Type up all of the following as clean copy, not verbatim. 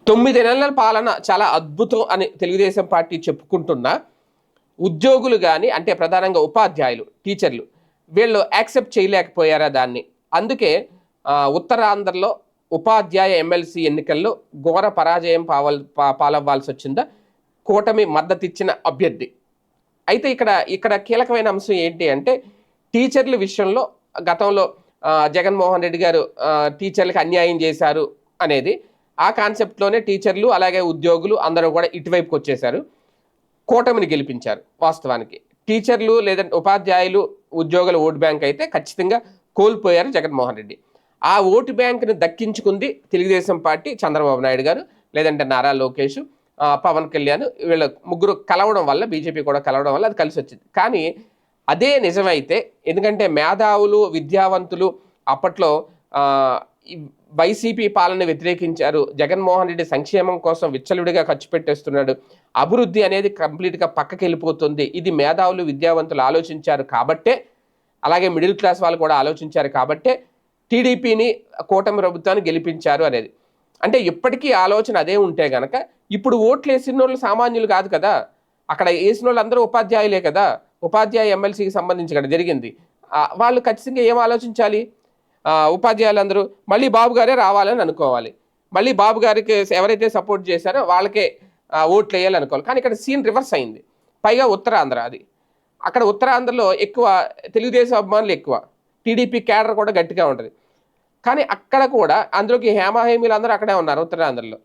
9 నెలల పాలన చాలా అద్భుతం అని తెలుగుదేశం పార్టీ చెప్పుకుంటున్నా ఉద్యోగులు కానీ అంటే ప్రధానంగా ఉపాధ్యాయులు టీచర్లు వీళ్ళు యాక్సెప్ట్ చేయలేకపోయారా దాన్ని. అందుకే ఉత్తరాంధ్రలో ఉపాధ్యాయ ఎమ్మెల్సీ ఎన్నికల్లో ఘోర పరాజయం పాలవ్వాల్సి వచ్చిందా కూటమి మద్దతు ఇచ్చిన అభ్యర్థి. అయితే ఇక్కడ ఇక్కడ కీలకమైన అంశం ఏంటి అంటే టీచర్ల విషయంలో గతంలో జగన్మోహన్ రెడ్డి గారు టీచర్లకు అన్యాయం చేశారు అనేది ఆ కాన్సెప్ట్లోనే టీచర్లు అలాగే ఉద్యోగులు అందరూ కూడా ఇటువైపుకి వచ్చేశారు, కూటమిని గెలిపించారు. వాస్తవానికి టీచర్లు లేదంటే ఉపాధ్యాయులు ఉద్యోగుల ఓటు బ్యాంక్ అయితే ఖచ్చితంగా కోల్పోయారు జగన్మోహన్ రెడ్డి. ఆ ఓటు బ్యాంకుని దక్కించుకుంది తెలుగుదేశం పార్టీ, చంద్రబాబు నాయుడు గారు లేదంటే నారా లోకేష్, పవన్ కళ్యాణ్ వీళ్ళ ముగ్గురు కలవడం వల్ల, బీజేపీ కూడా కలవడం వల్ల అది కలిసి వచ్చింది. కానీ అదే నిజమైతే, ఎందుకంటే మేధావులు విద్యావంతులు అప్పట్లో వైసీపీ పాలన వ్యతిరేకించారు, జగన్మోహన్ రెడ్డి సంక్షేమం కోసం విచ్చలవిడిగా ఖర్చు పెట్టేస్తున్నాడు, అభివృద్ధి అనేది కంప్లీట్గా పక్కకి వెళ్ళిపోతుంది, ఇది మేధావులు విద్యావంతులు ఆలోచించారు కాబట్టే, అలాగే మిడిల్ క్లాస్ వాళ్ళు కూడా ఆలోచించారు కాబట్టే టీడీపీని కూటమి ప్రభుత్వాన్ని గెలిపించారు అనేది. అంటే ఇప్పటికీ ఆలోచన అదే ఉంటే గనక ఇప్పుడు ఓట్లు వేసిన వాళ్ళు సామాన్యులు కాదు కదా, అక్కడ వేసిన వాళ్ళు అందరూ ఉపాధ్యాయులే కదా, ఉపాధ్యాయ ఎమ్మెల్సీకి సంబంధించి ఇక్కడ జరిగింది. వాళ్ళు ఖచ్చితంగా ఏం ఆలోచించాలి, ఉపాధ్యాయులందరూ మళ్ళీ బాబు గారే రావాలని అనుకోవాలి, మళ్ళీ బాబు గారికి ఎవరైతే సపోర్ట్ చేశారో వాళ్ళకే ఓట్లు వేయాలనుకోవాలి. కానీ ఇక్కడ సీన్ రివర్స్ అయింది. పైగా ఉత్తరాంధ్ర, అది అక్కడ ఉత్తరాంధ్రలో ఎక్కువ తెలుగుదేశం అభిమానులు ఎక్కువ, టీడీపీ క్యాడర్ కూడా గట్టిగా ఉంటుంది. కానీ అక్కడ కూడా అందులోకి హేమాహేమీలు అందరూ అక్కడే ఉన్నారు ఉత్తరాంధ్రలో.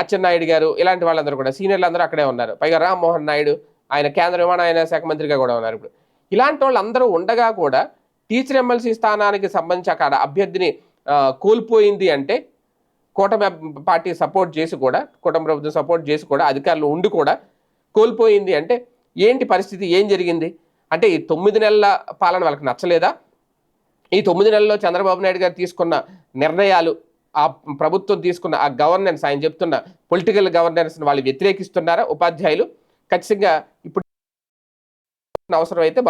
అచ్చెన్నాయుడు గారు ఇలాంటి వాళ్ళందరూ కూడా సీనియర్లు అందరూ అక్కడే ఉన్నారు. పైగా రామ్మోహన్ నాయుడు ఆయన కేంద్ర విమానయాన శాఖ మంత్రిగా కూడా ఉన్నారు. ఇప్పుడు ఇలాంటి వాళ్ళు అందరూ ఉండగా కూడా టీచర్ ఎమ్మెల్సీ స్థానానికి సంబంధించి అక్కడ అభ్యర్థిని కోల్పోయింది అంటే కూటమి పార్టీ సపోర్ట్ చేసి కూడా, కూటమి ప్రభుత్వం సపోర్ట్ చేసి కూడా, అధికారులు ఉండి కూడా కోల్పోయింది అంటే ఏంటి పరిస్థితి, ఏం జరిగింది అంటే ఈ 9 నెలల పాలన వాళ్ళకి నచ్చలేదా? ఈ 9 నెలల్లో చంద్రబాబు నాయుడు గారు తీసుకున్న నిర్ణయాలు, ఆ ప్రభుత్వం తీసుకున్న ఆ గవర్నెన్స్, ఆయన చెప్తున్న పొలిటికల్ గవర్నెన్స్ వాళ్ళు వ్యతిరేకిస్తున్నారా ఉపాధ్యాయులు? ఖచ్చితంగా ఇప్పుడు అవసరం అయితే